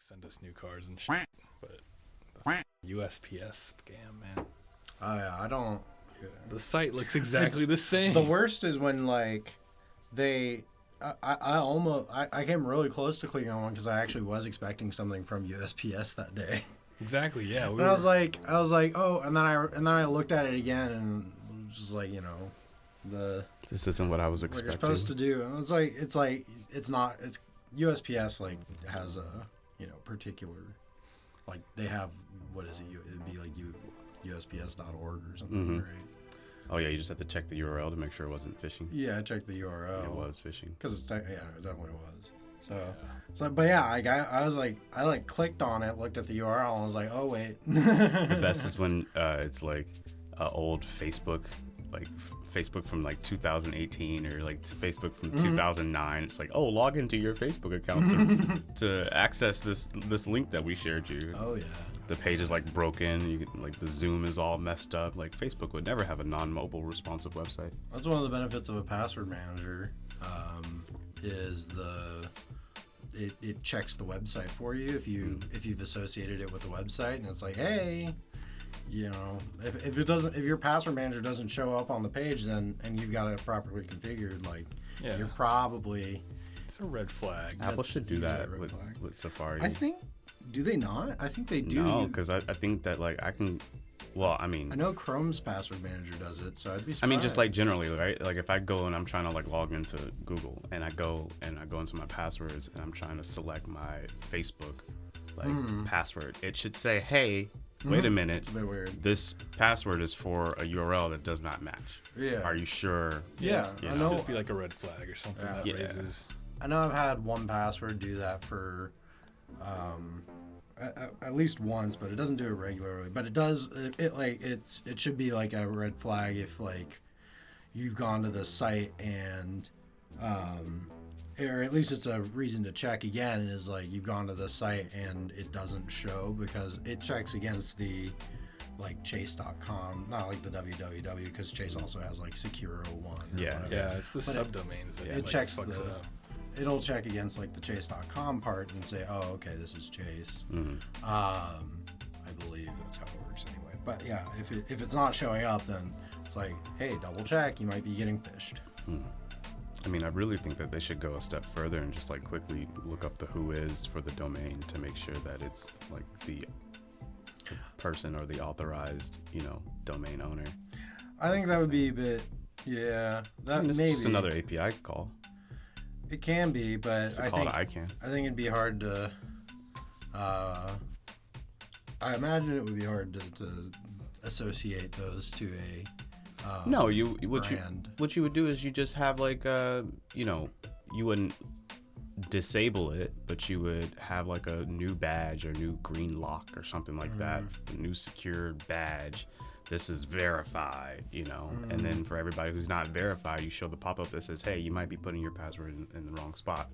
send us new cars and shit. But the USPS scam, man. Oh yeah, I don't. Yeah. The site looks exactly the same. The worst is when like they. I came really close to clicking on one because I actually was expecting something from USPS that day. Exactly, yeah. I was like, oh, and then I looked at it again and it was just like, this isn't what I was what expecting. you're supposed to do. And it's not. It's USPS like has a particular, like they have what is it? It'd be like USPS.org or something, right? Oh yeah, you just have to check the URL to make sure it wasn't phishing. Yeah, I checked the URL. It was phishing. Because it definitely was. So, but yeah, I was like, I clicked on it, looked at the URL, and I was like, oh wait. The best is when it's like old Facebook, like Facebook from like 2018 or like Facebook from 2009. It's like, oh, log into your Facebook account to access this link that we shared you. Oh yeah. The page is like broken. Like the Zoom is all messed up. Like Facebook would never have a non-mobile responsive website. That's one of the benefits of a password manager. Is it checks the website for you if you've associated it with the website, and it's like, hey, if your password manager doesn't show up on the page, then and you've got it properly configured, like you're probably. It's a red flag. Apple should do that with Safari. I think. Do they not? I think they do. No, because I think that like I can. Well, I mean, I know Chrome's password manager does it, so I'd be surprised. I mean, just like generally, right? Like if I go and I'm trying to like log into Google and I go into my passwords and I'm trying to select my Facebook password, it should say, hey, wait a minute. It's a bit weird. This password is for a URL that does not match. Yeah. Are you sure? Yeah. I know. It'd be like a red flag or something that raises. I know I've had one password do that for at least once, but it doesn't do it regularly. But it does. It should be like a red flag if like you've gone to the site and or at least it's a reason to check again. And is like you've gone to the site and it doesn't show because it checks against the like chase.com, not like the www, because Chase also has like Secure01. Yeah, it's the subdomains that it checks fucks it up. It'll check against like the chase.com part and say, oh, okay, this is Chase. I believe that's how it works anyway. But yeah, if it's not showing up, then it's like, hey, double check, you might be getting phished. I mean, I really think that they should go a step further and just like quickly look up the whois for the domain to make sure that it's like the person or the authorized, domain owner. I think that would be a bit, It's maybe. just another API call. It can be, but I think it'd be hard to. I imagine it would be hard to associate those to a. No, brand. what you would do is you just have like you wouldn't disable it, but you would have like a new badge or new green lock or something like that, a new secured badge. This is verified, and then for everybody who's not verified, you show the pop-up that says, hey, you might be putting your password in the wrong spot.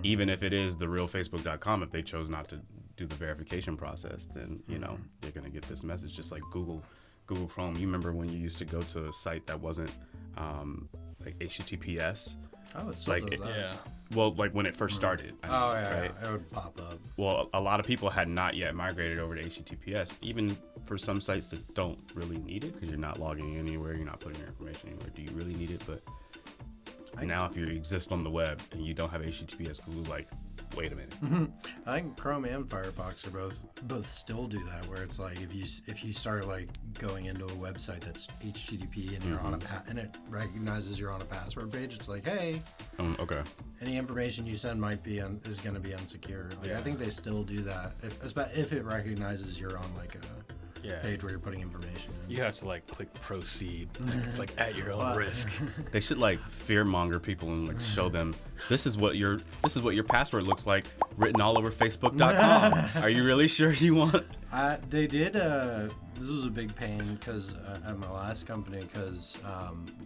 Even if it is the real Facebook.com, if they chose not to do the verification process, then, they're going to get this message, just like Google Chrome. You remember when you used to go to a site that wasn't like HTTPS? Oh, it still does that. Yeah. Well, like when it first started. Right? It would pop up. Well, a lot of people had not yet migrated over to HTTPS, even for some sites that don't really need it because you're not logging anywhere, you're not putting your information anywhere. Do you really need it? But now if you exist on the web and you don't have HTTPS, Google's like, wait a minute. I think Chrome and Firefox are both still do that, where it's like if you start like going into a website that's HTTP and you're on and it recognizes you're on a password page, it's like, hey, okay, any information you send is going to be unsecure. Like I think they still do that if it recognizes you're on like a page where you're putting information in. You have to like click proceed. It's like at your own risk. They should like fearmonger people and like show them this is what your password looks like written all over Facebook.com. Are you really sure you want? They did. This was a big pain because at my last company because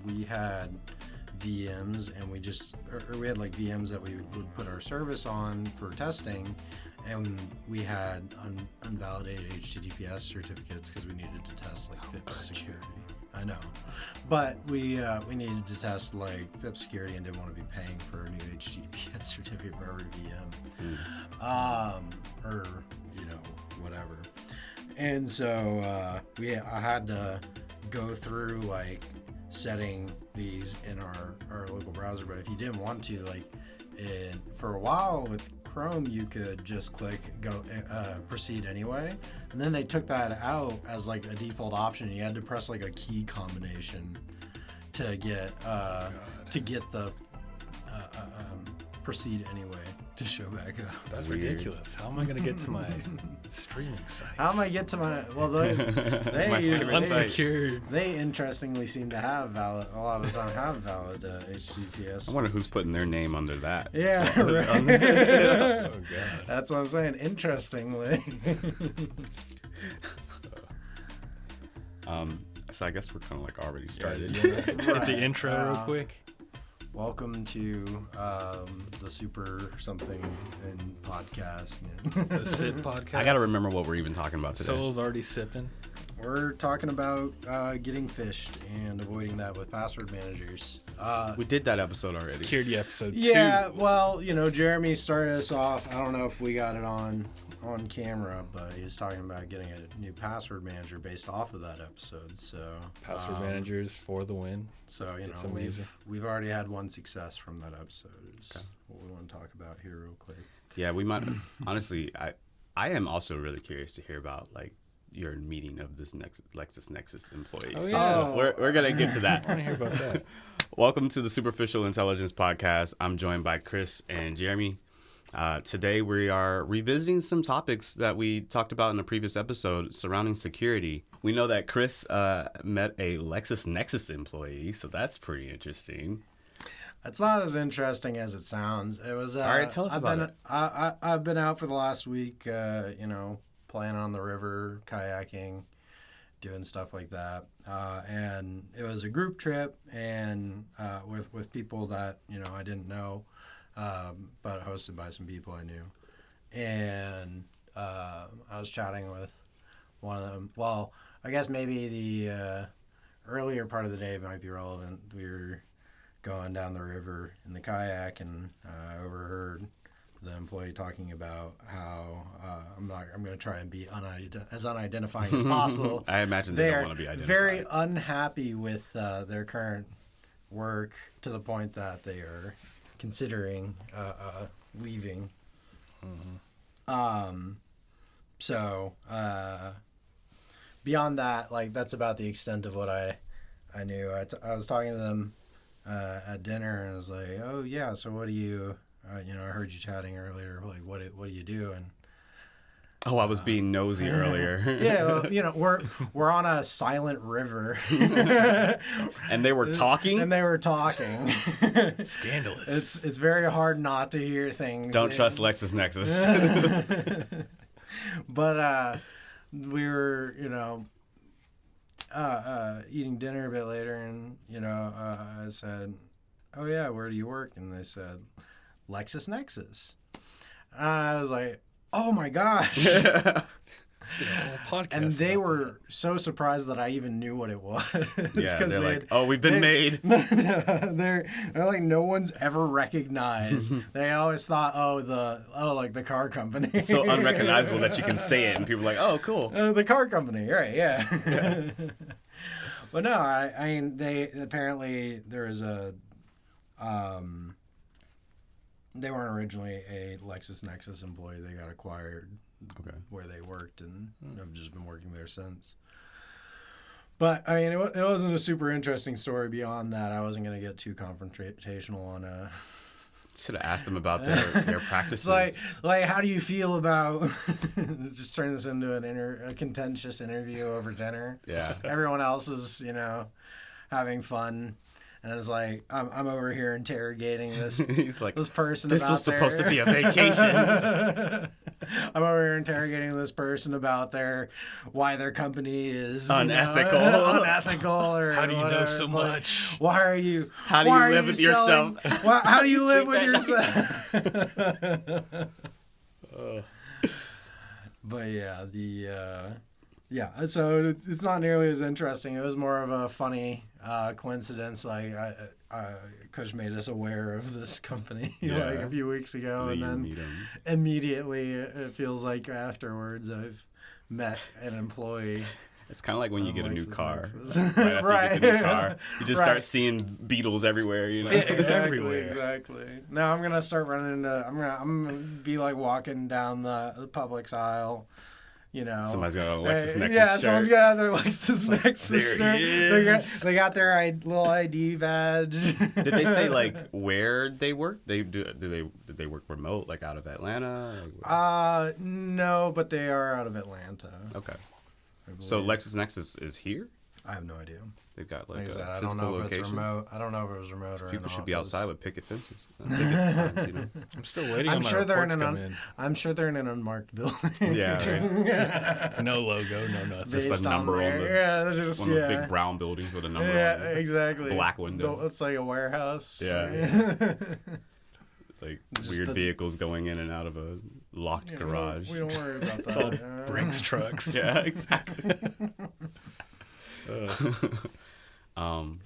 we had VMs and we had like VMs that we would put our service on for testing. And we had unvalidated HTTPS certificates because we needed to test like FIPS security. I know, but we needed to test like FIPS security and didn't want to be paying for a new HTTPS certificate for every VM, or or whatever. And so I had to go through like setting these in our local browser. But if you didn't want to, for a while with Chrome, you could just click go proceed anyway, and then they took that out as like a default option. You had to press like a key combination to get the proceed anyway to show back up. That's ridiculous. How am I going to get to my streaming sites? How am I get to my unsecured? They interestingly seem to have valid, a lot of the time have valid HTTPS. I wonder who's putting their name under that. Yeah, right. Oh god. That's what I'm saying. Interestingly. So I guess we're kind of like already started. Hit the intro real quick. Welcome to the Super Something and podcast. The SIP podcast. I gotta remember what we're even talking about today. Soul's already sipping. We're talking about getting fished and avoiding that with password managers. We did that episode already. Security episode 2. Yeah, well, Jeremy started us off. I don't know if we got it on camera, but he was talking about getting a new password manager based off of that episode. So Password managers for the win. So It's amazing. we've already had one success from that episode. Is what we want to talk about here real quick. Yeah, we might. Honestly, I am also really curious to hear about like your meeting of this LexisNexis employees. Oh, yeah. We're gonna get to that. I want to hear about that. Welcome to the Superficial Intelligence Podcast. I'm joined by Chris and Jeremy. Today we are revisiting some topics that we talked about in the previous episode surrounding security. We know that Chris met a LexisNexis employee, so that's pretty interesting. It's not as interesting as it sounds. It was. All right, tell us about it. I've been out for the last week, playing on the river, kayaking, doing stuff like that. And it was a group trip and with people that, I didn't know, but hosted by some people I knew. And I was chatting with one of them. Well, I guess maybe the earlier part of the day might be relevant. We were going down the river in the kayak, and I overheard the employee talking about how I'm going to try and be as unidentifying as possible. I imagine they don't want to be identified. Very unhappy with their current work to the point that they are considering leaving. Mm-hmm. So beyond that, that's about the extent of what I knew. I was talking to them at dinner, and I was like, "Oh yeah, so what do you?" I heard you chatting earlier. Like, what do you do? And I was being nosy earlier. Yeah, well, we're on a silent river, and they were talking. Scandalous. It's very hard not to hear things. Don't trust LexisNexis. But we were, eating dinner a bit later, and I said, "Oh yeah, where do you work?" And they said, "LexisNexis." I was like, "Oh my gosh!" And they were so surprised that I even knew what it was. Yeah, they're like, "Oh, we've been made." They're like, no one's ever recognized. They always thought, like the car company. It's so unrecognizable that you can say it, and people are like, "Oh, cool." The car company, right? Yeah. But no, I mean, they apparently there was a. They weren't originally a LexisNexis employee. They got acquired where they worked, and have just been working there since. But, I mean, it wasn't a super interesting story beyond that. I wasn't going to get too confrontational on a... Should have asked them about their practices. Like, how do you feel about... just turn this into a contentious interview over dinner. Yeah. Everyone else is, having fun. And it's like, I'm over here interrogating this. He's like, this person. This was supposed to be a vacation. I'm over here interrogating this person about why their company is unethical, or how do you whatever. know so much? Why are you? How do you live with yourself? How do you live with yourself? But so it's not nearly as interesting. It was more of a funny coincidence. Like Kush made us aware of this company like Yeah. a few weeks ago, That and you then meet 'em. immediately it feels like afterwards I've met an employee. It's kind of like when you get a new car. LexisNexis. Right after Right. you get the new car, you just Right. start seeing beetles everywhere. You know. Exactly. Now I'm gonna start running into. I'm gonna be like walking down the Publix aisle. You know, Somebody's got a LexisNexis yeah, shirt. someone's got their LexisNexis There he shirt. They got their little ID badge. Did they say like where they work? Did they work remote, like out of Atlanta? No, but they are out of Atlanta. Okay. I So believe. LexisNexis is here. I have no idea. They've got Like like I said, a I don't physical know if location. it's remote. I don't know if it was remote or. People in should be office. outside with picket fences. Picket signs, you know? I'm still waiting I'm on my sure they're in reports an. coming I'm sure they're in an unmarked building. Yeah, right. No logo, no nothing. Just a Based number on there. the- Yeah, they're just One of those big brown buildings with a number Yeah, on it. exactly. Black windows. It's like a warehouse. Yeah. Like Just weird the- vehicles going in and out of a locked Yeah, garage. We don't worry about It's all that. Brinks trucks. Yeah, exactly. All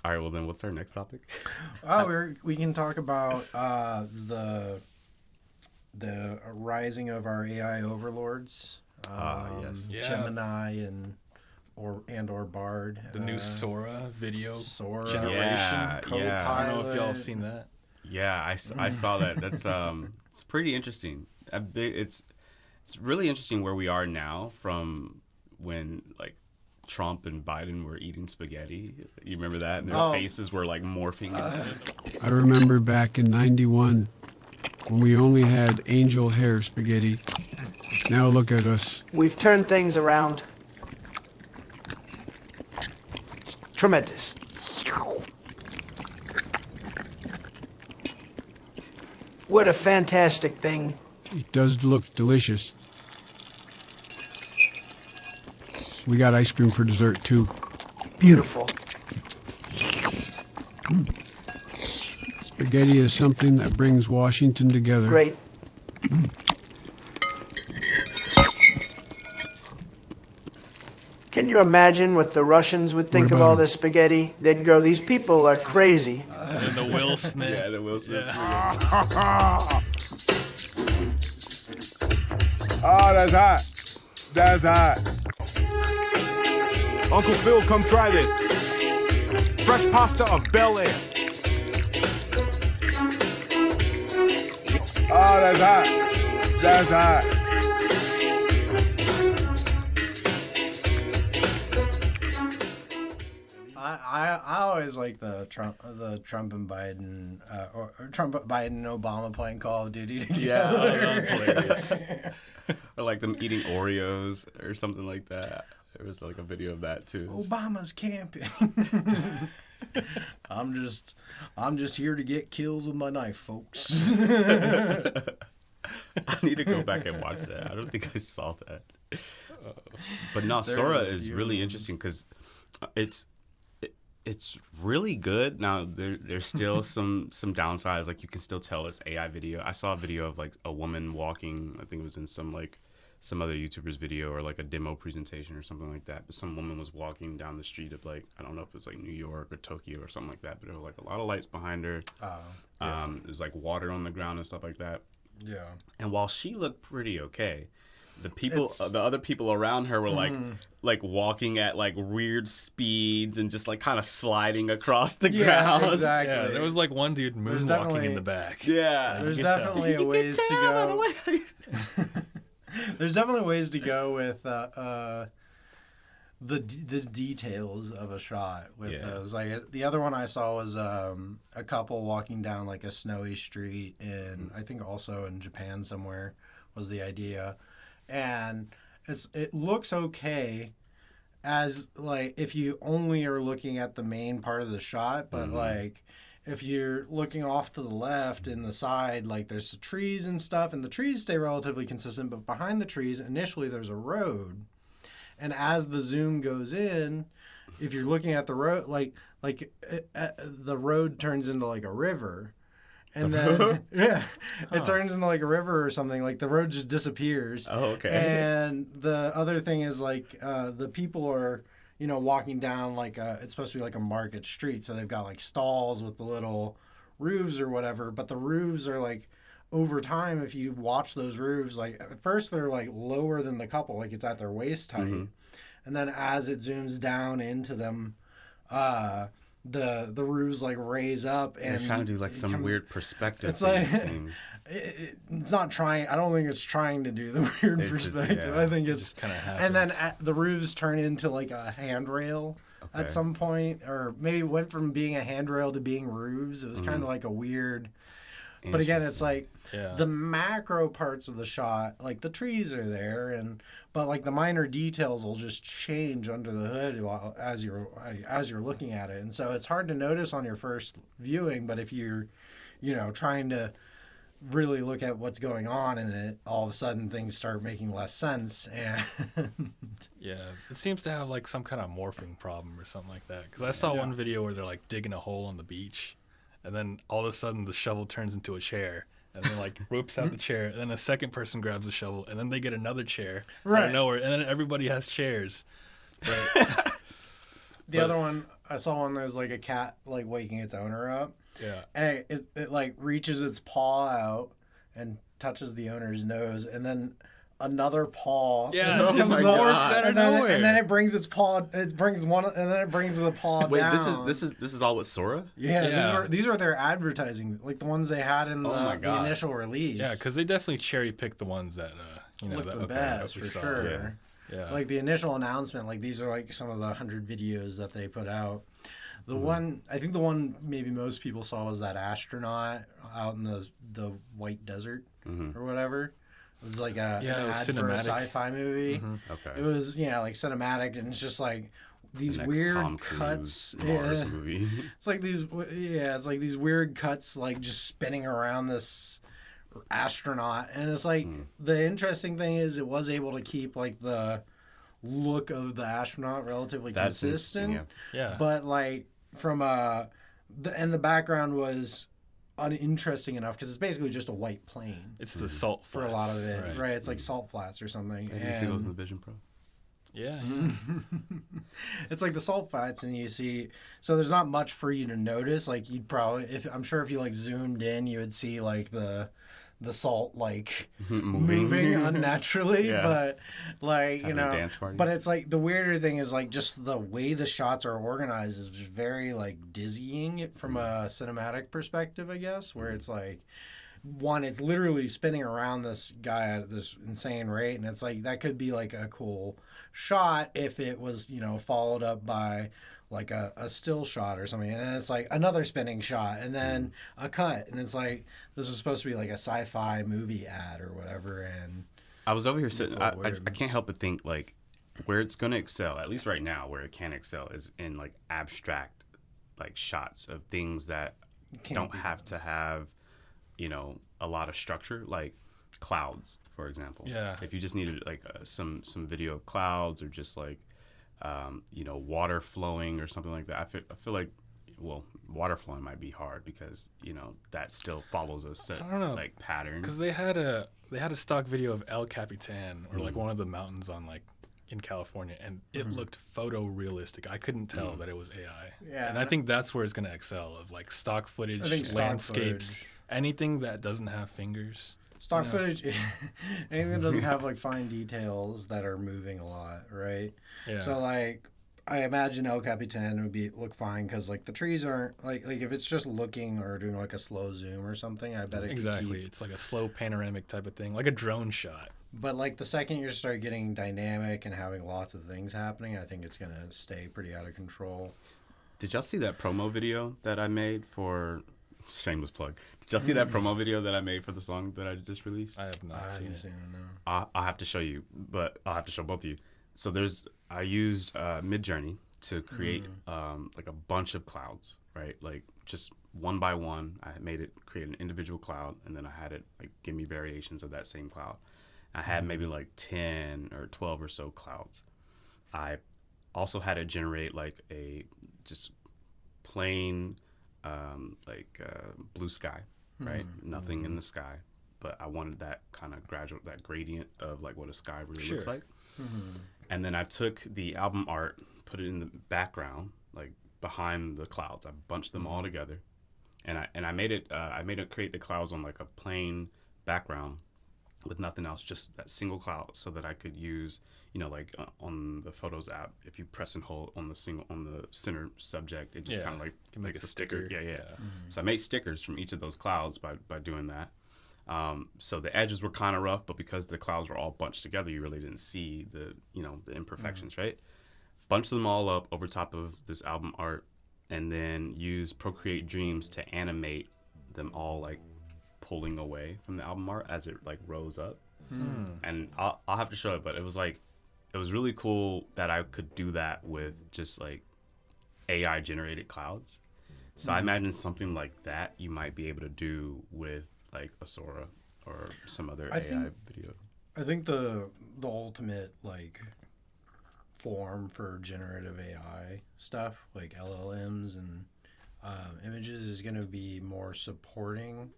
right, well then, what's our next topic? We can talk about the rising of our AI overlords. Yes. Yeah. Gemini or Bard. The new Sora video Sora. generation. Yeah, yeah. I don't know if y'all have Copilot. seen that. Yeah, I saw that. That's it's pretty interesting. It's really interesting where we are now from when like Trump and Biden were eating spaghetti. You remember that? And their faces were like morphing. I remember back in '91 when we only had angel hair spaghetti. Now look at us. We've turned things around. It's tremendous. What a fantastic thing. It does look delicious. We got ice cream for dessert too. Beautiful. Spaghetti is something that brings Washington together. Great. Can you imagine what the Russians would think What of about all 'em? this spaghetti? They'd go, these people are crazy. And the Will Smith. Yeah, the Will Smith. Oh, that's hot. That's hot. Uncle Phil, come try this. Fresh pasta of Bel Air. Oh, that's hot. That's hot. I always like the Trump and Biden or Trump, Biden, and Obama playing Call of Duty together. Yeah, that was hilarious. Or like them eating Oreos or something like that. There was like a video of that too. Obama's camping. I'm just here to get kills with my knife, folks. I need to go back and watch that. I don't think I saw that. But no, Sora is really interesting because it's really good. Now there's still some downsides. Like you can still tell it's AI video. I saw a video of like a woman walking. I think it was in some other YouTuber's video or like a demo presentation or something like that. But some woman was walking down the street of like, I don't know if it was like New York or Tokyo or something like that. But there were like a lot of lights behind her. There's like water on the ground and stuff like that. Yeah. And while she looked pretty okay, the other people around her were like walking at like weird speeds and just like kind of sliding across the ground. Exactly. Yeah, there was like one dude moonwalking definitely- in the back. Yeah. There's You can tell. definitely a ways to go. There's definitely ways to go with the details of a shot with those. Like the other one I saw was a couple walking down like a snowy street in I think also in Japan somewhere was the idea, and it looks okay as like if you only are looking at the main part of the shot, but like if you're looking off to the left and the side, like there's the trees and stuff, and the trees stay relatively consistent, but behind the trees, initially there's a road. And as the zoom goes in, if you're looking at the road, the road turns into like a river. And then, it turns into like a river or something. Like the road just disappears. Oh, okay. And the other thing is like the people are, walking down like it's supposed to be like a market street, so they've got like stalls with the little roofs or whatever, but the roofs are like over time, if you watch those roofs, like at first they're like lower than the couple, like it's at their waist height, and then as it zooms down into them, the roofs like raise up, and they're trying to do like some weird perspective. It's like it's not trying. I don't think it's trying to do the weird perspective. I think it's kind of happens. and then the roofs turn into like a handrail at some point, or maybe it went from being a handrail to being roofs. It was kind of like a weird. But again, it's like the macro parts of the shot, like the trees are there, but like the minor details will just change under the hood as you're looking at it, and so it's hard to notice on your first viewing. But if you're, trying to really look at what's going on in it, all of a sudden things start making less sense. And it seems to have like some kind of morphing problem or something like that. Because I saw one video where they're like digging a hole on the beach. And then all of a sudden the shovel turns into a chair, and then like whips out the chair, and then a second person grabs the shovel, and then they get another chair out of nowhere, and then everybody has chairs. The other one, I saw one, there's like a cat like waking its owner up. Yeah. And it like reaches its paw out and touches the owner's nose, and then another paw. Yeah, comes my up, God. and then it brings its paw. It brings one, and then it brings the paw Wait, down. this is all with Sora? Yeah. These are their advertising, like the ones they had in the initial release. Yeah, because they definitely cherry picked the ones that look that the best for saw. sure. Yeah. Like the initial announcement, like these are like some of the 100 videos that they put out. The one, I think the one maybe most people saw was that astronaut out in the white desert or whatever. It was like an ad for a sci-fi movie. Okay. It was like cinematic, and it's just like these The next weird Tom Cruise cuts. Mars movie. It's like these weird cuts, like just spinning around this astronaut, and it's like the interesting thing is it was able to keep like the look of the astronaut relatively consistent. Yeah. But like from the background was uninteresting enough because it's basically just a white plane. It's the salt for flats, a lot of it, right? It's like salt flats or something. Did you see those in the Vision Pro? Yeah. It's like the salt flats, and you see. So there's not much for you to notice. Like you'd probably, I'm sure if you like zoomed in, you would see like the salt like moving unnaturally, but like Having a dance party. but it's like the weirder thing is like just the way the shots are organized is just very like dizzying from a cinematic perspective, I guess, where it's like it's literally spinning around this guy at this insane rate, and it's like that could be like a cool shot if it was followed up by like a still shot or something, and then it's like another spinning shot, and then a cut, and it's like this is supposed to be like a sci-fi movie ad or whatever. And I was over here sitting. I can't help but think like where it's going to excel, at least right now, where it can excel is in like abstract like shots of things that don't have to have a lot of structure, like clouds, for example. Yeah. If you just needed like some video of clouds, or just like water flowing or something like that. I feel like, well, water flowing might be hard because that still follows a set like pattern. Because they had a stock video of El Capitan, or like one of the mountains on like in California, and it looked photorealistic. I couldn't tell that it was AI. Yeah, and I think that's where it's gonna excel, of like stock footage, landscapes, anything that doesn't have fingers. Stock footage, anything that doesn't have like fine details that are moving a lot, right? Yeah. So like, I imagine El Capitan would look fine because like the trees aren't like if it's just looking or doing like a slow zoom or something. I bet it exactly. could keep... It's like a slow panoramic type of thing, like a drone shot. But like the second you start getting dynamic and having lots of things happening, I think it's gonna stay pretty out of control. Did y'all see that promo video that I made for? Shameless plug. Did y'all see that promo video that I made for the song that I just released? I have not seen it. No. I'll have to show you, but I'll have to show both of you. So I used Midjourney to create like a bunch of clouds, right? Like just one by one, I made it create an individual cloud, and then I had it like give me variations of that same cloud. I had maybe like 10 or 12 or so clouds. I also had it generate like a just plain blue sky, right? Nothing in the sky, but I wanted that kind of gradual, that gradient of like what a sky really looks like. And then I took the album art put it in the background, like behind the clouds. I bunched them all together, and I made it create the clouds on like a plain background with nothing else, just that single cloud, so that I could use, like on the Photos app, if you press and hold on the center subject, it just kind of like can make a a sticker. sticker. Yeah. So I made stickers from each of those clouds by doing that. So the edges were kind of rough, but because the clouds were all bunched together, you really didn't see the imperfections, right? Bunch them all up over top of this album art, and then use Procreate Dreams to animate them all like pulling away from the album art as it like rose up. And I'll have to show it, but it was really cool that I could do that with just like AI generated clouds. So I imagine something like that you might be able to do with like a Sora or some other AI video. I think the ultimate like form for generative AI stuff, like LLMs and images, is going to be more supporting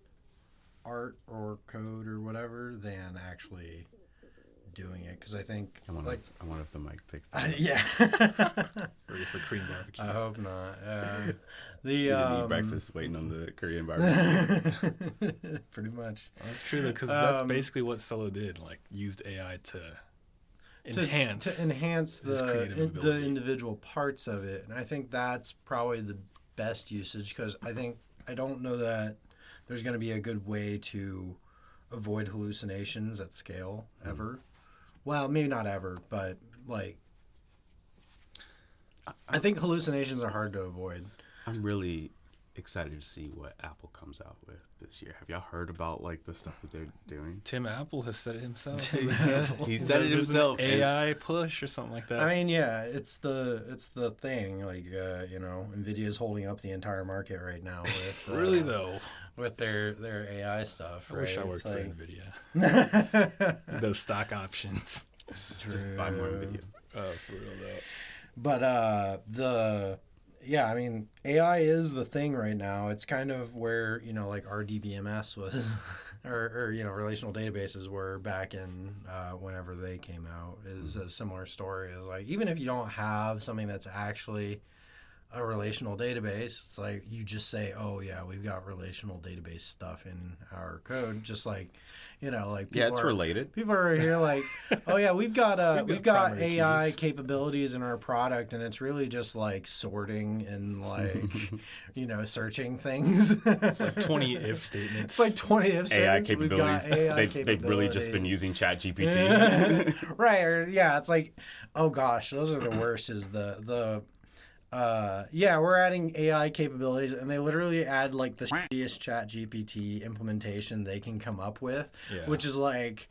art or code or whatever than actually doing it. Because I think I wonder if the mic picks that up. yeah. Ready for Korean barbecue. I hope not. You didn't eat breakfast waiting on the Korean barbecue. Pretty much. Well, that's true though, because that's basically what Solo did. Like used AI to enhance to his creative the ability. individual parts of it, and I think that's probably the best usage, because I don't know that there's going to be a good way to avoid hallucinations at scale ever. Well, maybe not ever, but like I think hallucinations are hard to avoid. I'm really excited to see what Apple comes out with this year. Have y'all heard about like the stuff that they're doing? Tim Apple has said it himself. He said it There's himself. An AI push or something like that. I mean, yeah, it's the thing. Like, Nvidia's holding up the entire market right now with really though, with their AI stuff. I Right? wish I worked It's for like- Nvidia. Those stock options. Just buy more video. For real though. But I mean, AI is the thing right now. It's kind of where, like RDBMS was, or relational databases were back in whenever they came out. Is a similar story. Is like, even if you don't have something that's actually a relational database, it's like you just say, oh yeah, we've got relational database stuff in our code, just like like people It's related. People are here like, oh yeah, we've got primary AI keys. capabilities in our product, and it's really just like sorting and like searching things. It's like 20 if statements. It's like 20 if AI statements. capabilities. We've got AI They've really just been capabilities. using ChatGPT. Right, or yeah, it's like, oh gosh, those are the worst. Is the we're adding AI capabilities, and they literally add like the shittiest ChatGPT implementation they can come up with, which is like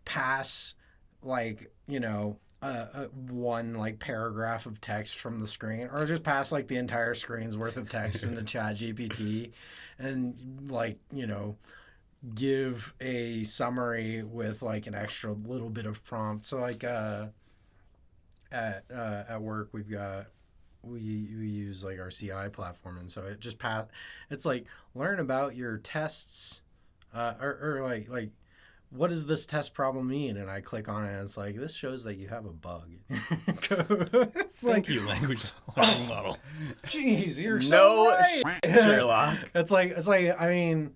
pass like one like paragraph of text from the screen, or just pass like the entire screen's worth of text into ChatGPT, and like give a summary with like an extra little bit of prompt. So like at work we use like our CI platform, and so it just it's like learn about your tests, or like what does this test problem mean? And I click on it, and it's like, this shows that you have a bug. It's Thank you, language learning model. Jeez, you're No so right. Sherlock. It's like I mean,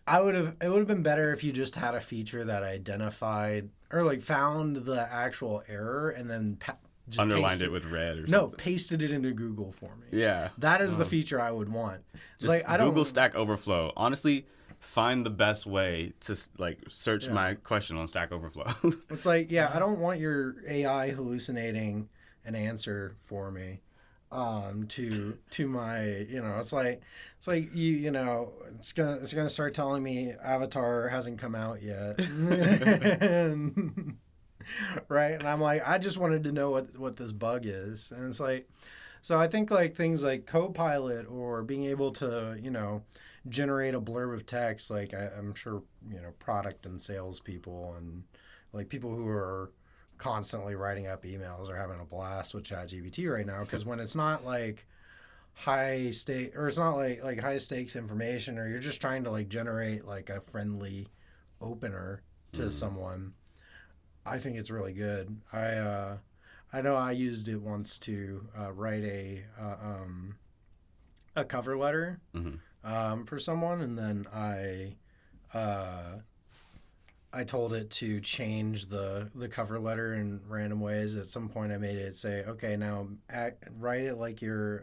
it would have been better if you just had a feature that identified or like found the actual error and then just Underlined it with red or something. No, pasted it into Google for me. Yeah. That is the feature I would want. Just Like I don't Google Stack Overflow. Honestly, find the best way to like search my question on Stack Overflow. It's like, yeah, I don't want your AI hallucinating an answer for me to my, it's like it's gonna start telling me Avatar hasn't come out yet. Right? And I'm like, I just wanted to know what this bug is. And it's like, so I think like things like Copilot or being able to, generate a blurb of text, like I'm sure, product and sales people and like people who are constantly writing up emails are having a blast with ChatGPT right now, because when it's not like high stake, or it's not like high stakes information, or you're just trying to like generate like a friendly opener to someone, I think it's really good. I know I used it once to write a cover letter for someone, and then I told it to change the cover letter in random ways. At some point, I made it say, "Okay, now write it like you're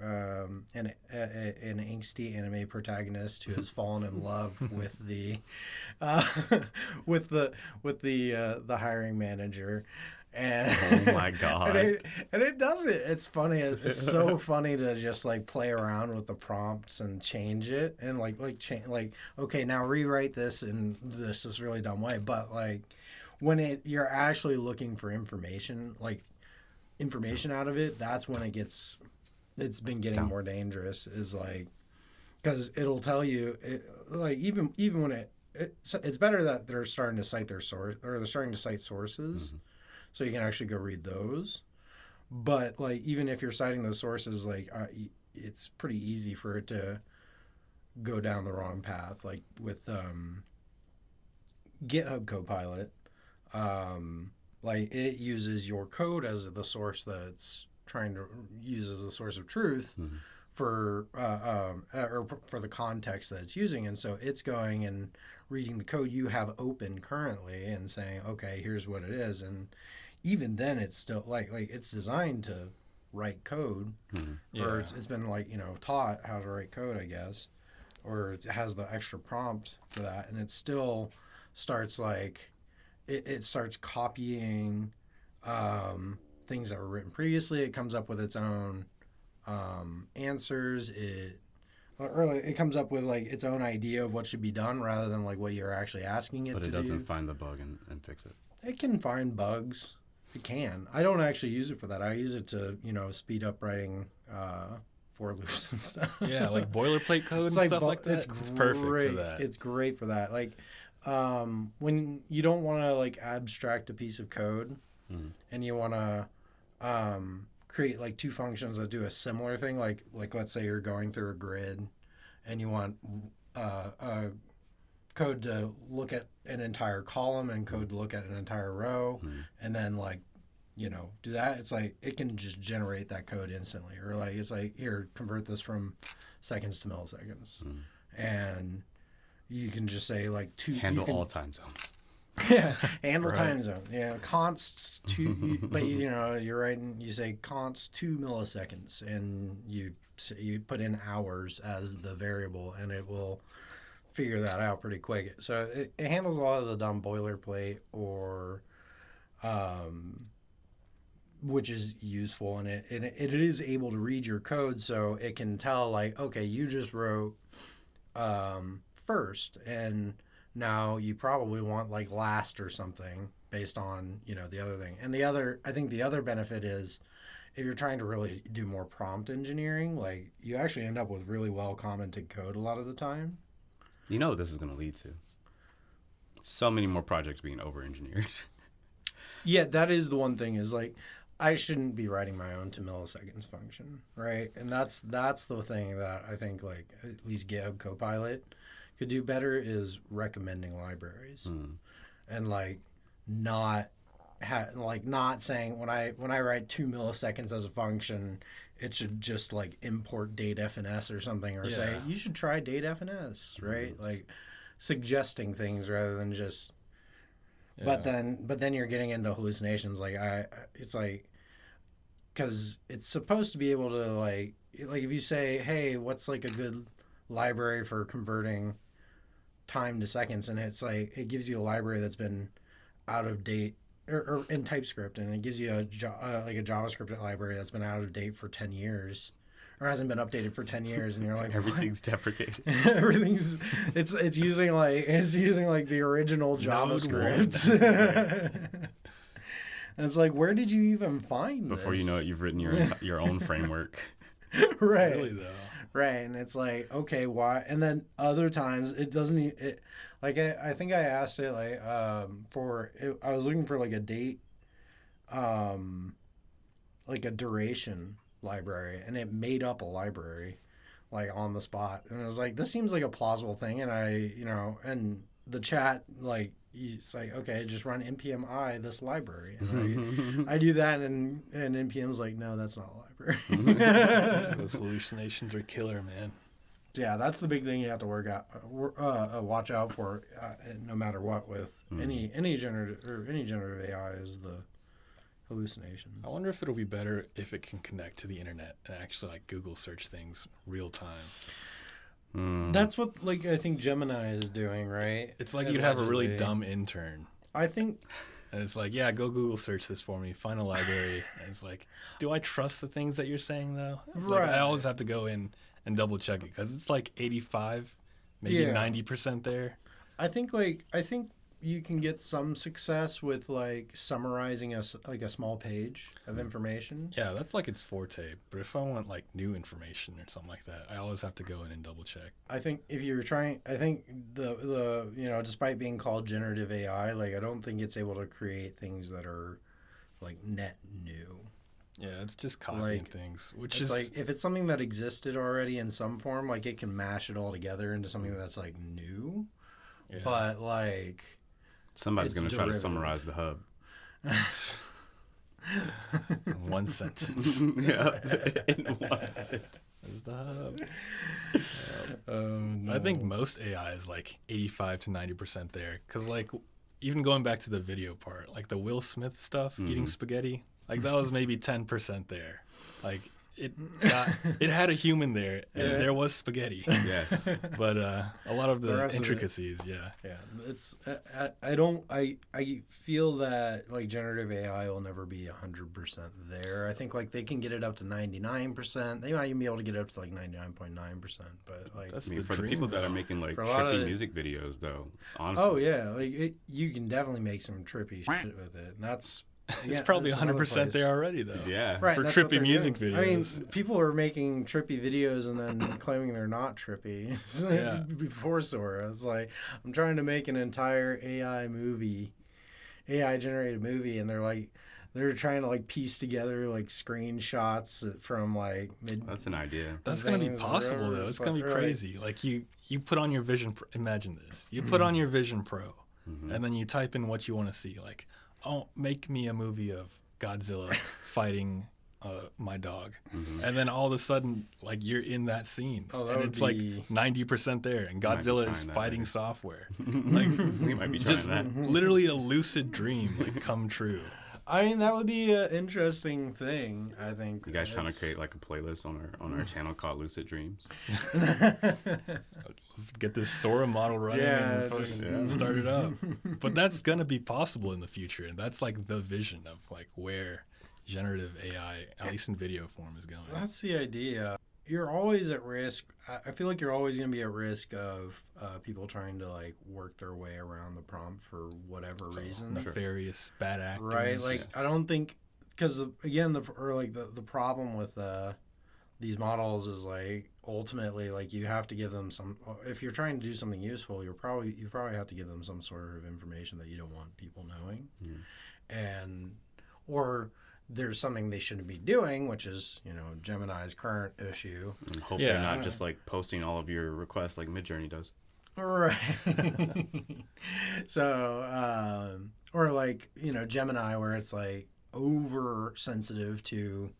an angsty anime protagonist who has fallen in love with the with the hiring manager." And Oh my god. and it does it. It's funny. It's so funny to just like play around with the prompts and change it and okay, now rewrite this in this really dumb way. But like when you're actually looking for information out of it, that's when it's been getting more dangerous. Is like because it'll tell you even when it's better that they're starting to cite their source or they're starting to cite sources. Mm-hmm. So you can actually go read those. But like even if you're citing those sources, it's pretty easy for it to go down the wrong path. Like with GitHub Copilot, it uses your code as the source that it's trying to use as the source of truth for for the context that it's using, and so it's going and reading the code you have open currently and saying, okay, here's what it is, and even then it's still like it's designed to write code, or it's been taught how to write code, I guess, or it has the extra prompt for that, and it still starts it starts copying things that were written previously. It comes up with its own answers. It comes up with its own idea of what should be done rather than what you're actually asking it to do. But it doesn't find the bug and fix it. It can find bugs. It can. I don't actually use it for that. I use it to speed up writing for loops and stuff. Yeah, like boilerplate code and stuff like that. It's perfect for that. It's great for that. When you don't want to abstract a piece of code and you want to create two functions that do a similar thing, like let's say you're going through a grid and you want code to look at an entire column and code to look at an entire row, and then do that. It's it can just generate that code instantly, or it's here, convert this from seconds to milliseconds, and you can just say handle all time zones. Yeah, handle time zone. Yeah, const 2. But you're writing. You say const 2 milliseconds, and you put in hours as the variable, and it will figure that out pretty quick. So it handles a lot of the dumb boilerplate, or which is useful, and it is able to read your code, so it can tell okay, you just wrote first, and now you probably want last or something based on the other thing. And I think the other benefit is if you're trying to really do more prompt engineering, you actually end up with really well commented code a lot of the time. You know what this is going to lead to? So many more projects being over-engineered. Yeah, that is the one thing is I shouldn't be writing my own to milliseconds function, right? And that's the thing that I think at least GitHub Copilot could do better is recommending libraries, and not saying when I write 2 milliseconds as a function, it should just import datefns or something, or say you should try datefns, right? Suggesting things rather than just. Yeah. But then you're getting into hallucinations. It's because it's supposed to be able to if you say, hey, what's a good library for converting time to seconds, and it's it gives you a library that's been out of date or in TypeScript, and it gives you a JavaScript library that's been out of date for 10 years or hasn't been updated for 10 years, and you're everything's deprecated. Everything's it's using the original JavaScript. And it's where did you even find this? Before you know it, you've written your own framework. Right. Really though. Right, and it's okay, why? And then other times it doesn't. I think I asked it I was looking for a date, a duration library, and it made up a library, on the spot, and I was this seems like a plausible thing, and and the chat it's like, okay, just run npm this library, and I do that, and npm's like, no, that's not a library. Those hallucinations are killer, man. Yeah, that's the big thing you have to watch out for, no matter what, with any generative AI, is the hallucinations. I wonder if it'll be better if it can connect to the internet and actually like Google search things real time. That's what I think Gemini is doing, right? It's like you'd have a really Allegedly. dumb intern. I think And it's like, yeah, go Google search this for me, find a library. And it's like, do I trust the things that you're saying, though? It's like, I always have to go in and double check it because it's like 85, maybe 90% there. I think you can get some success with summarizing a small page of information. Yeah, that's like its forte. But if I want like new information or something like that, I always have to go in and double check. I think if you're trying, I think the despite being called generative AI, I don't think it's able to create things that are net new. Yeah, it's just copying things, which It's is if it's something that existed already in some form, it can mash it all together into something that's new. Yeah. But somebody's it's going to try to derivative. summarize the hub. in one sentence. Yeah, in one sentence. Is the hub. No. I think most AI is 85 to 90% there. Because, even going back to the video part, the Will Smith stuff, eating spaghetti, that was maybe 10% there. It had a human there, and there was spaghetti. Yes. But a lot of the rest of it- intricacies, yeah. It's I feel that generative AI will never be 100% there. I think they can get it up to 99%. They might even be able to get it up to 99.9%. But That's I mean, the for the dream, people that are though. making For a lot trippy of- music videos, though, honestly. oh yeah, you can definitely make some trippy shit with it, and that's. It's probably that's another 100% place. there already, though. Yeah. Right, For that's what trippy they're music doing. videos. I mean, people are making trippy videos and then claiming they're not trippy. Yeah. Before Sora, it's I'm trying to make an entire AI generated movie, and they're trying to piece together screenshots from mid. That's an idea. That's going to be things, possible, whatever. though. It's It's going to be really- crazy. You put on your Vision Pro. Imagine this. You put on your Vision Pro, and then you type in what you want to see. Oh, make me a movie of Godzilla fighting my dog. And then all of a sudden, you're in that scene. Oh, that and would it's be- 90% there. And might be Godzilla is trying that fighting later. software. We might be trying Just that. literally a lucid dream, come true. I mean, that would be an interesting thing. I think. You guys trying to It's- create a playlist on our channel called Lucid Dreams? Let's get this Sora model running Yeah, and just- fucking start it up. But that's gonna be possible in the future, and that's the vision of where generative AI, at least in video form, is going. That's the idea. You're always at risk. I feel like you're always going to be at risk of people trying to work their way around the prompt for whatever reason. Nefarious bad actors. Right? I don't think, because again, the problem with these models is ultimately you have to give them some. If you're trying to do something useful, you probably have to give them some sort of information that you don't want people knowing, or there's something they shouldn't be doing, which is Gemini's current issue. And hope Yeah. they're not just posting all of your requests like Midjourney does. Right. So, or Gemini, where it's oversensitive to,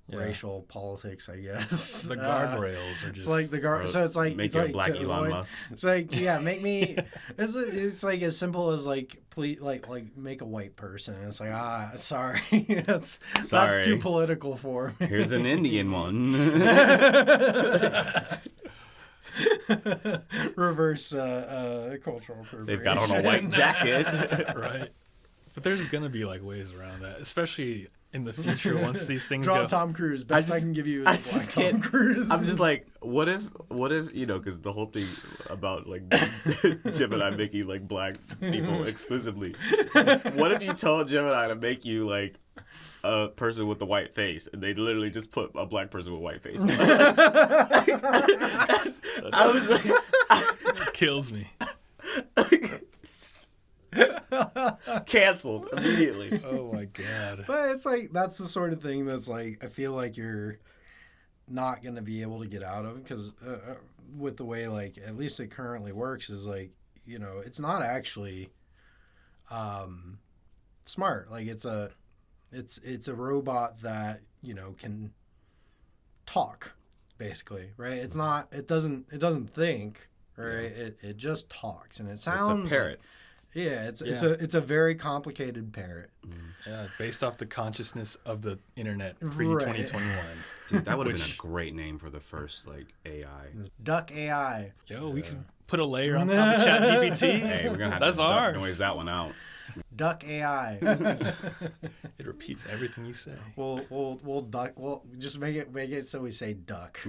racial politics, I guess. The guardrails are just. It's the guard. Or So it's make it's you a black to Elon avoid- Musk. It's make me. It's as simple as please make a white person. And it's sorry, that's too Sorry. political for me. Here's an Indian one. Reverse cultural appropriation. They've got on a white jacket. Right. But there's gonna be ways around that, especially in the future once these things Draw go. Tom Cruise. Best I just- can give you is I a black just Tom can't- Cruise. I'm just what if because the whole thing about Gemini making black people exclusively. What if you told Gemini to make you a person with a white face, and they literally just put a black person with a white face? I was Kills me. canceled immediately. Oh my god. But it's that's the sort of thing that's I feel like you're not going to be able to get out of, because with the way at least it currently works is it's not actually smart. Like it's a robot that can talk, basically, right? It doesn't think, right? It just talks, and it sounds It's a parrot. It's a very complicated parrot. Yeah, based off the consciousness of the internet pre-2021. Dude, that would have been a great name for the first AI. Duck AI. Yo, we could put a layer on top of ChatGPT. Hey, we're gonna have That's to ours. noise that one out. Duck AI. It repeats everything you say. We'll duck. We'll just make it so we say duck.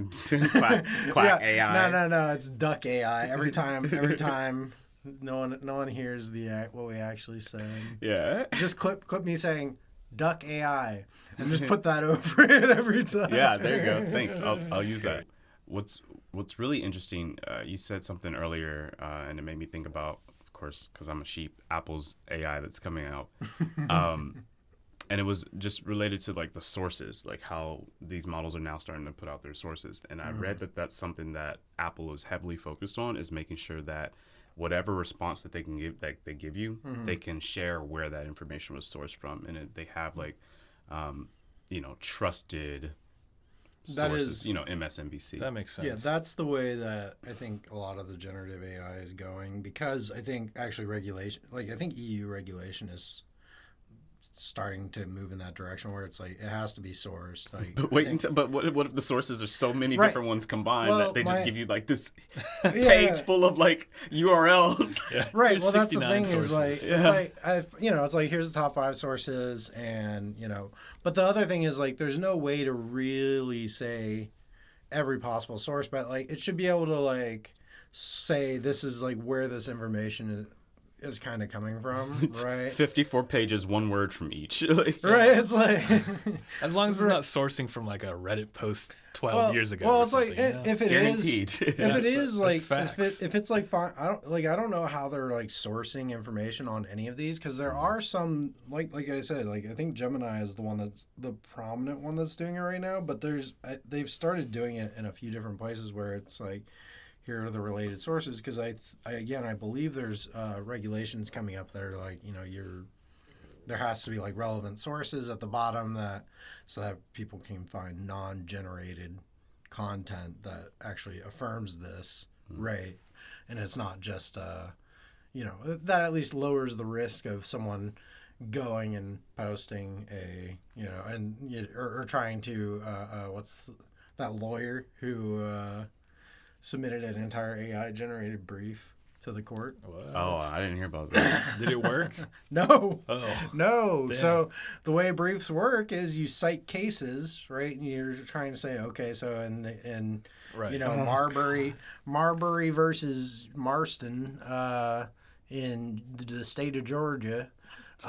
Quack AI. No. It's duck AI. Every time. No one hears what we actually say. Yeah. Just clip me saying duck AI and just put that over it every time. Yeah, there you go. Thanks. I'll use that. What's really interesting, you said something earlier, and it made me think about, of course, because I'm a sheep, Apple's AI that's coming out. And it was just related to like the sources, like how these models are now starting to put out their sources. And I read that that's something that Apple is heavily focused on, is making sure that whatever response that they can give, that they give you, they can share where that information was sourced from, and they have like, trusted sources. MSNBC. That makes sense. Yeah, that's the way that I think a lot of the generative AI is going, because I think actually regulation, like I think EU regulation is starting to move in that direction where it's like it has to be sourced. Like, But what if the sources are so many Right. different ones combined Well, that they just give you like this Yeah. page full of like URLs? Yeah. Right. There's Well, that's the 69 thing. Is like sources. it's like it's like here's the top 5 sources, and But the other thing is like there's no way to really say every possible source, but like it should be able to like say this is like where this information is kind of coming from, right? 54 pages, one word from each. Right. It's like As long as it's not sourcing from like a Reddit post 12 years ago. Well, or it's like something, if it Guaranteed. is, if Yeah, it is like facts. if it's like fine, I don't know how they're like sourcing information on any of these, because there are some like I said, like I think Gemini is the one that's the prominent one that's doing it right now, but they've started doing it in a few different places where it's like, here are the related sources, because I believe there's regulations coming up that are like there has to be like relevant sources at the bottom so that people can find non-generated content that actually affirms this, right? And it's not just that at least lowers the risk of someone going and posting or trying to that lawyer who submitted an entire AI generated brief to the court. What? Oh, I didn't hear about that. Did it work? No. Oh. No. Damn. So the way briefs work is you cite cases, right? And you're trying to say, okay, so in Right. Marbury versus Marston in the state of Georgia. In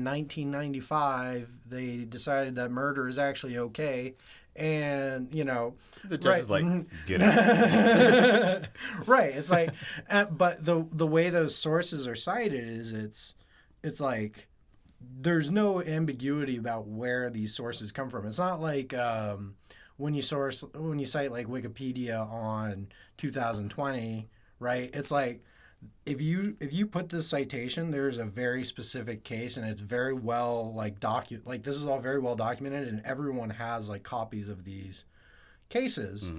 1995, they decided that murder is actually okay. And The judge is like, get it. right. It's like, but the way those sources are cited is it's like there's no ambiguity about where these sources come from. It's not like when you cite like Wikipedia on 2020, right? It's like if you put this citation, there's a very specific case, and it's very well this is all very well documented, and everyone has like copies of these cases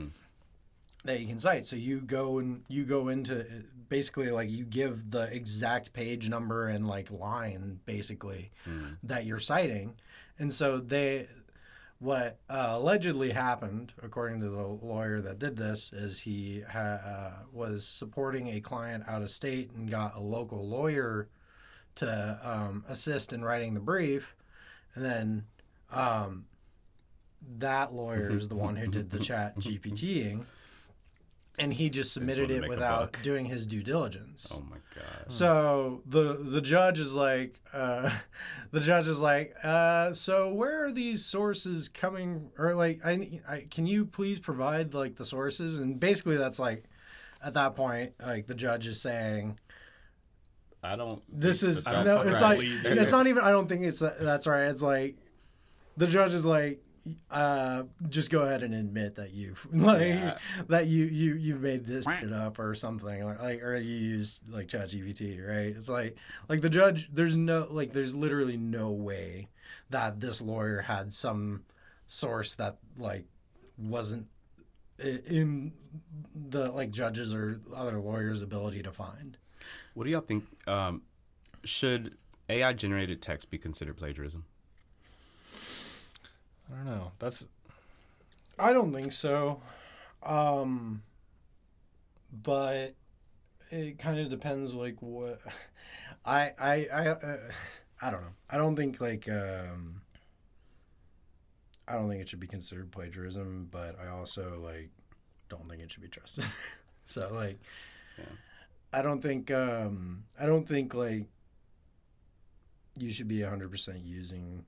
that you can cite. So you go into basically like you give the exact page number and like line basically that you're citing, and so what allegedly happened, according to the lawyer that did this, is he was supporting a client out of state and got a local lawyer to assist in writing the brief. And then that lawyer is the one who did the chat GPTing. And he just submitted wanted to it make a without buck. doing his due diligence. Oh my god. So the judge is like, so where are these sources coming? Or like, I can you please provide like the sources? And basically that's like, at that point, like the judge is saying, I don't. this is I don't no. fucking It's like believe it's not even. I don't think that's right. It's like the judge is like, just go ahead and admit that you you made this shit up or something, or you used like ChatGPT, right? It's like the judge. There's literally no way that this lawyer had some source that like wasn't in the like judges or other lawyers' ability to find. What do y'all think? Should AI generated text be considered plagiarism? I don't know. I don't think so. But it kind of depends like what I don't know. I don't think like I don't think it should be considered plagiarism, but I also like don't think it should be trusted. So like I don't think like you should be 100% using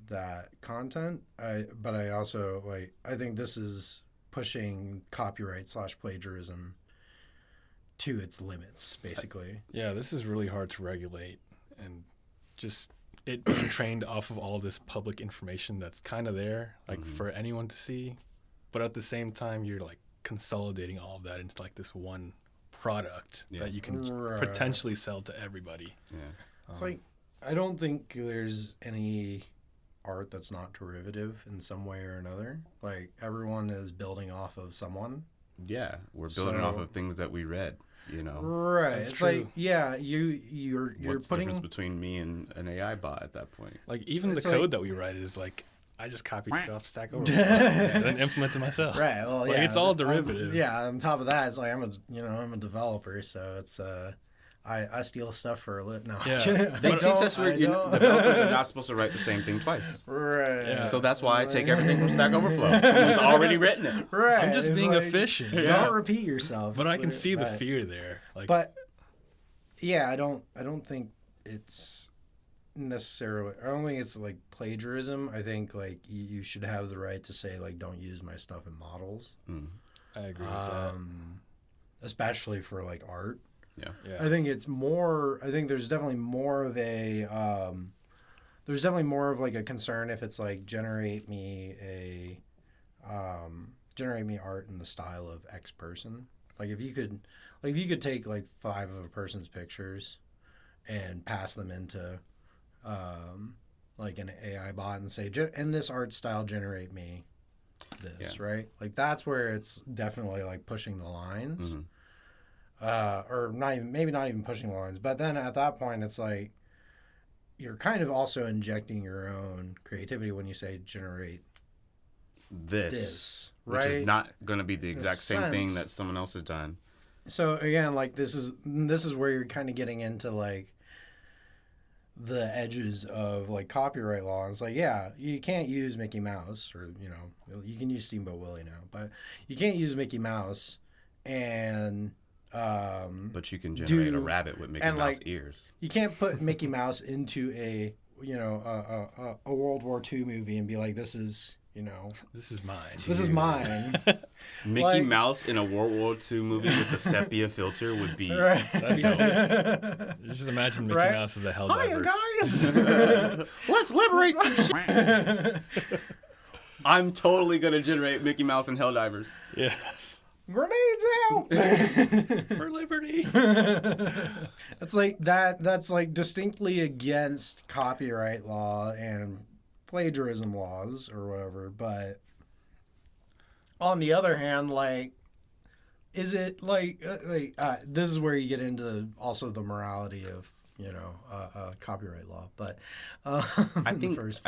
that content. But I also like I think this is pushing copyright / plagiarism to its limits, basically. Yeah, this is really hard to regulate, and just it being trained off of all this public information that's kind of there, like for anyone to see, but at the same time you're like consolidating all of that into like this one product that you can potentially sell to everybody. Yeah. It's like I don't think there's any art that's not derivative in some way or another. Like everyone is building off of someone. Yeah, we're building off of things that we read, you know. Right. That's it's true. like you're What's putting the difference between me and an AI bot at that point? Like even the It's code like- that we write is like I just copied it off Stack Overflow and then implemented it myself. right. Well, Like, yeah, it's all derivative. On top of that, it's like I'm a developer, so it's I steal stuff for a living. No, Yeah. They I teach don't- us I don't. developers are not supposed to write the same thing twice. Right. Yeah. So that's why I take everything from Stack Overflow. Someone's already written it. Right. I'm just it's being like, efficient. Don't repeat yourself. But It's I can like- see the but- fear there. Like But yeah, I don't think it's necessarily. I don't think it's like plagiarism. I think like you should have the right to say like don't use my stuff in models, I agree with that. especially for like art. Yeah. Yeah. I think it's more. I think there's definitely more of a. There's definitely more of like a concern if it's like generate me art in the style of X person. Like if you could take like 5 of a person's pictures and pass them into like an AI bot and say in this art style generate me this, right? Like that's where it's definitely like pushing the lines. Or maybe not even pushing the lines, but then at that point it's like you're kind of also injecting your own creativity when you say generate this, which right? is not going to be the exact same thing sense. that someone else has done. So again, like this is where you're kind of getting into like the edges of like copyright law. It's like, yeah, you can't use Mickey Mouse, or you can use Steamboat Willie now, but you can't use Mickey Mouse and But you can generate a rabbit with Mickey and, Mouse like, ears. you can't put Mickey Mouse into a World War II movie and be like, this is This is mine. this is mine. Mickey like- Mouse in a World War II movie with the sepia filter would be. That'd be sick. Just imagine Mickey Right? Mouse as a hell Hiya, diver. guys. Let's liberate some shit. I'm totally gonna generate Mickey Mouse and Helldivers. Yes. Grenades out. For liberty. It's like that's like distinctly against copyright law and plagiarism laws or whatever, but on the other hand, like, is it like this is where you get into also the morality of copyright law, but I think place.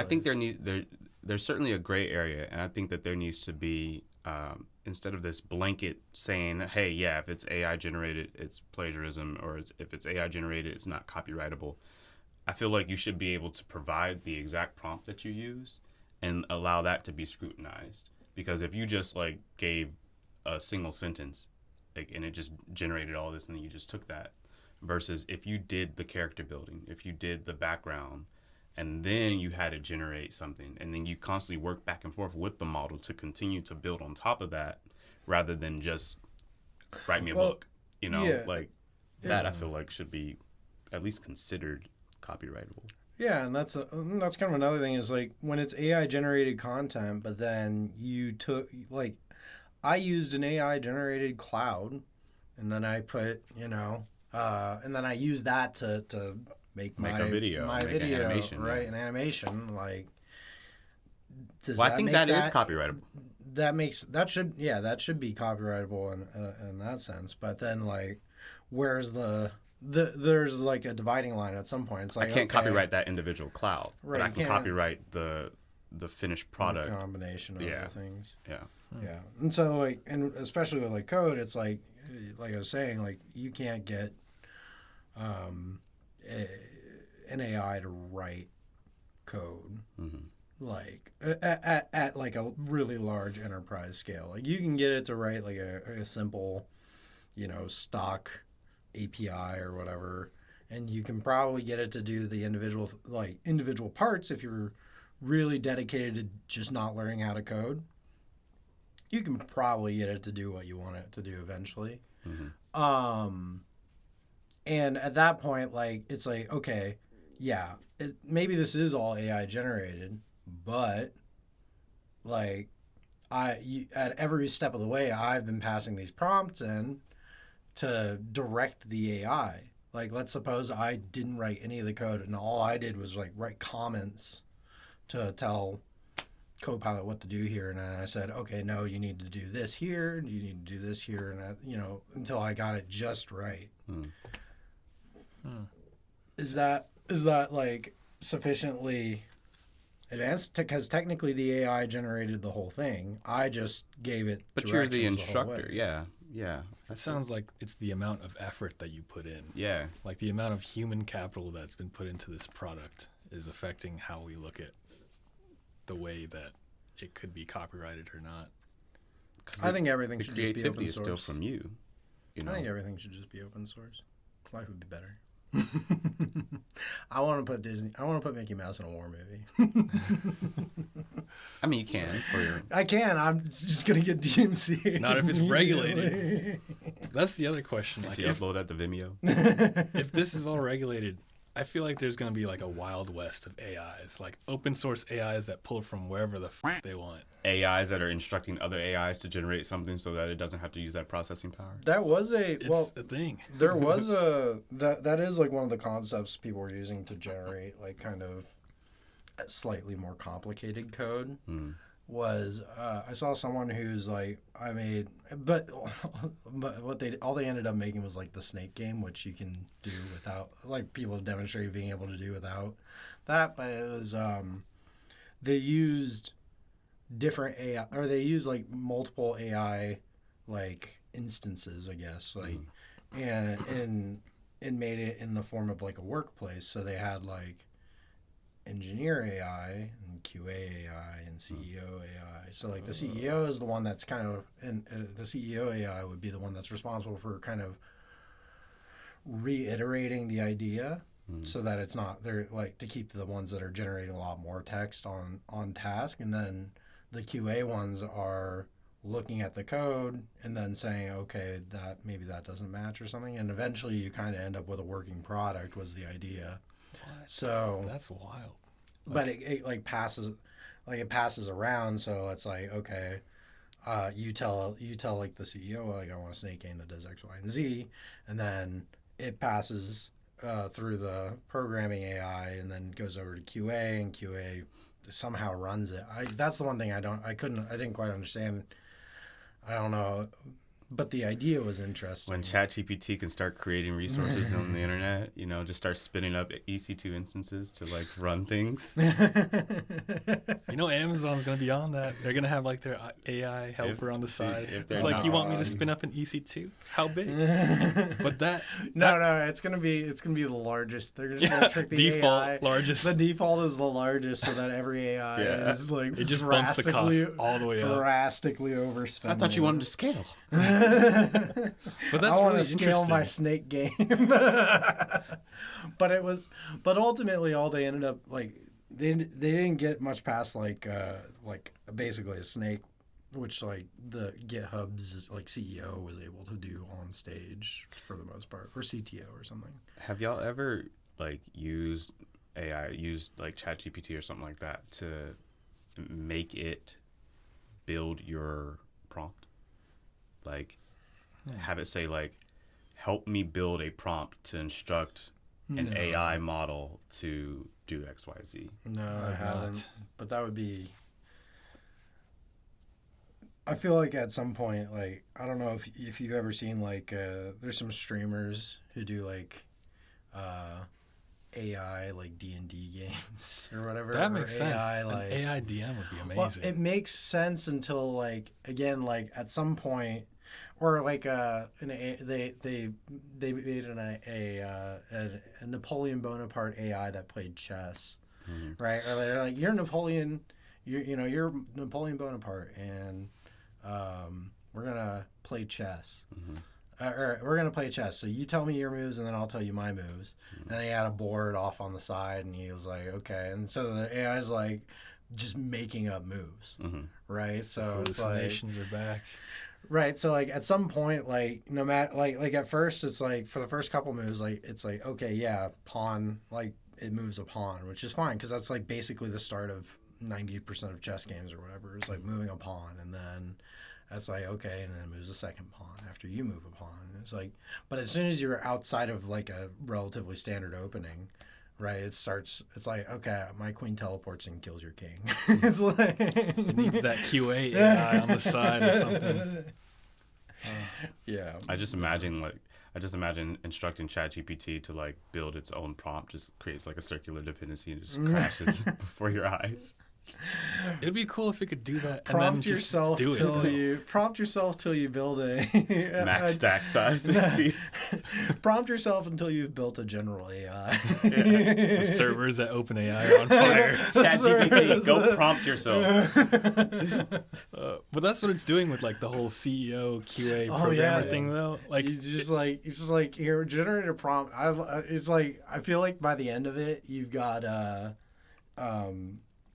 there's certainly a gray area, and I think that there needs to be instead of this blanket saying, hey, yeah, if it's AI generated, it's plagiarism, or if it's AI generated, it's not copyrightable. I feel like you should be able to provide the exact prompt that you use and allow that to be scrutinized. Because if you just like gave a single sentence and it just generated all this and then you just took that, versus if you did the character building, if you did the background, and then you had to generate something, and then you constantly work back and forth with the model to continue to build on top of that, rather than just write me a book, yeah. like that. I feel like should be at least considered copyrightable. Yeah, and that's kind of another thing is like when it's AI generated content, but then you took like I used an AI generated cloud, and then I put and then I used that to make a video, my make video, an animation, right? yeah. An animation like. Does Well, I that think make that is copyrightable. That should be copyrightable in that sense. But then like, where's there's like a dividing line at some point. It's I like can't okay, copyright that individual cloud, Right, but I you can can't- copyright the finished product. A combination of Yeah. the things. Yeah. Yeah, and so like, and especially with like code, it's like I was saying, like you can't get an AI to write code like at like a really large enterprise scale. Like you can get it to write like a simple, stock API or whatever, and you can probably get it to do the individual parts if you're really dedicated to just not learning how to code. You can probably get it to do what you want it to do eventually. And at that point, like, it's like, okay, yeah, maybe this is all AI generated, but like, at every step of the way, I've been passing these prompts in to direct the AI. Like, let's suppose I didn't write any of the code, and all I did was like write comments to tell Copilot what to do here, and I said, okay, no, you need to do this here, you need to do this here, and until I got it just right. Is that like sufficiently advanced? Because technically the AI generated the whole thing. I just gave it. But you're the directions whole instructor. way. Yeah. It sounds like it's the amount of effort that you put in. Yeah. Like the amount of human capital that's been put into this product is affecting how we look at the way that it could be copyrighted or not. I think everything The should just be creativity open is still source. from you. I think everything should just be open source. Life would be better. I want to put Mickey Mouse in a war movie. I mean, you can. For your... I can. I'm just gonna get DMC. Not if it's regulated. That's the other question. Like, You upload that to Vimeo. if this is all regulated, I feel like there's going to be like a wild west of AIs, like open source AIs that pull from wherever the they want. AIs that are instructing other AIs to generate something so that it doesn't have to use that processing power. That was It's a thing. there was that is like one of the concepts people were using to generate like kind of slightly more complicated code. Was I saw someone who's like but what they ended up making was like the snake game, which you can do without, like, people have demonstrated being able to do without that. But it was they used different AI, or they used like multiple AI like instances, I guess, like and made it in the form of like a workplace. So they had like engineer AI and QA AI and CEO AI. So like the CEO is the one that's kind of, and the CEO AI would be the one that's responsible for kind of reiterating the idea so that it's not, they're like, to keep the ones that are generating a lot more text on task. And then the QA ones are looking at the code and then saying, okay, that maybe that doesn't match or something. And eventually you kind of end up with a working product was the idea. What? So That's wild. but it like passes, like it passes around. So it's like, okay, you tell like the CEO, like, I want a snake game that does X, Y, and Z, and then it passes through the programming AI and then goes over to QA, and QA somehow runs it. That's the one thing I didn't quite understand. I don't know. But the idea was interesting. When ChatGPT can start creating resources on the internet, just start spinning up EC2 instances to like run things. Amazon's going to be on that. They're going to have like their AI helper on the side. if they're It's like, not you want me to on- spin up an EC2? How big? But that No, it's gonna be the largest. They're just gonna trick the default AI. largest. The default is the largest, so that every AI Yeah. is like It just bumps the cost all the way up. drastically overspending. I thought you wanted to scale. But that's I want really to scale my interesting. snake game. But ultimately, all they ended up like they didn't get much past like basically a snake, which like the GitHub's like CEO was able to do on stage for the most part, or CTO or something. Have y'all ever like used AI, use like ChatGPT or something like that to make it build your prompt. Like, have it say like, help me build a prompt to instruct an AI model to do X, Y, Z. No, I haven't. not. But that would be. I feel like at some point, like, I don't know if you've ever seen like there's some streamers who do like AI like D&D games or whatever. That makes sense. AI, An like, AI DM would be well, amazing. it makes sense until like again like at some point, or like they made a Napoleon Bonaparte AI that played chess, right? Or they're like, you're Napoleon Bonaparte, and we're gonna play chess. Or we're gonna play chess. So you tell me your moves, and then I'll tell you my moves. And then he had a board off on the side, and he was like, "Okay." And so the AI's like just making up moves, right? So it's like, Hallucinations are back. right. So like at some point, like no matter like at first, it's like for the first couple moves, like it's like, okay, yeah, pawn, like it moves a pawn, which is fine because that's like basically the start of 90% of chess games or whatever. It's like moving a pawn, and then that's like, okay, and then it moves a second pawn after you move a pawn. It's like, but as soon as you're outside of like a relatively standard opening, right, it's like, okay, my queen teleports and kills your king. It's like It needs that QA AI on the side or something. yeah. I just imagine instructing ChatGPT to like build its own prompt just creates like a circular dependency and just crashes before your eyes. It'd be cool if it could do that. Prompt and then just yourself do it. till you build a Max stack size. See? prompt yourself until you've built a general AI. The servers at OpenAI are on fire. ChatGPT, go prompt yourself. But that's what it's doing with like the whole CEO QA Oh, programmer yeah. thing, though. Like, you just like here, generate a prompt. It's like I feel like by the end of it, you've got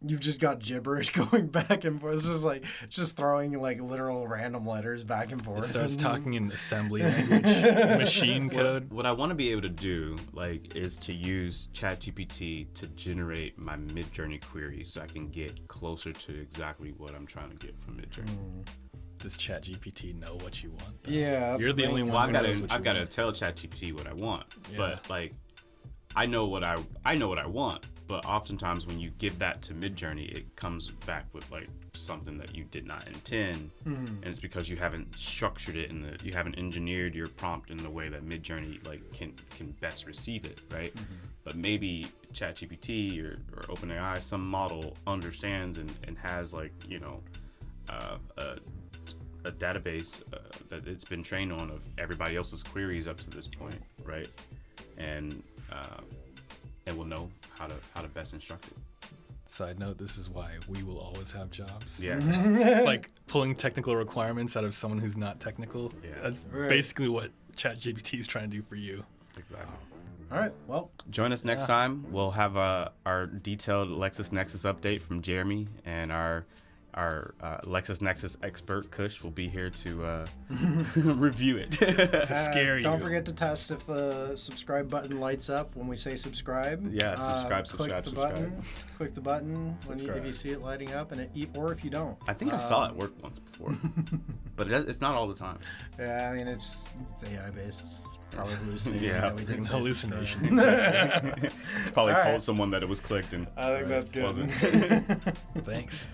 you've just got gibberish going back and forth. It's just throwing like literal random letters back and forth. it starts talking in assembly language, machine code. What I want to be able to do, like, is to use ChatGPT to generate my Midjourney query so I can get closer to exactly what I'm trying to get from Midjourney. Does ChatGPT know what you want? though? Yeah, that's You're the the only thing. one Well, who knows what I've you got to want. tell ChatGPT what I want, Yeah. but like, I know what I want. But oftentimes when you give that to Midjourney, it comes back with like something that you did not intend, and it's because you haven't structured it you haven't engineered your prompt in the way that Midjourney like can best receive it, right? But maybe ChatGPT or OpenAI, some model understands and has like a database that it's been trained on of everybody else's queries up to this point, right? And we'll know how to best instruct it. Side note, this is why we will always have jobs. Yeah. It's like pulling technical requirements out of someone who's not technical. Yeah. That's Right. basically what ChatGPT is trying to do for you. Exactly. All right. Well, Join us next time. We'll have our detailed LexisNexis update from Jeremy, and our LexisNexis expert Kush will be here to review it. To scare you. don't forget to test if the subscribe button lights up when we say subscribe. Yeah, subscribe, Click subscribe, the subscribe. button. Click the button if you Subscribe. see it lighting up, or if you don't. I think I saw it work once before, but it's not all the time. Yeah, I mean it's AI based. It's probably hallucinating. Yeah, that we didn't It's say hallucination. subscribe. It's probably All told right. someone that it was clicked and I think that's good. wasn't. Thanks.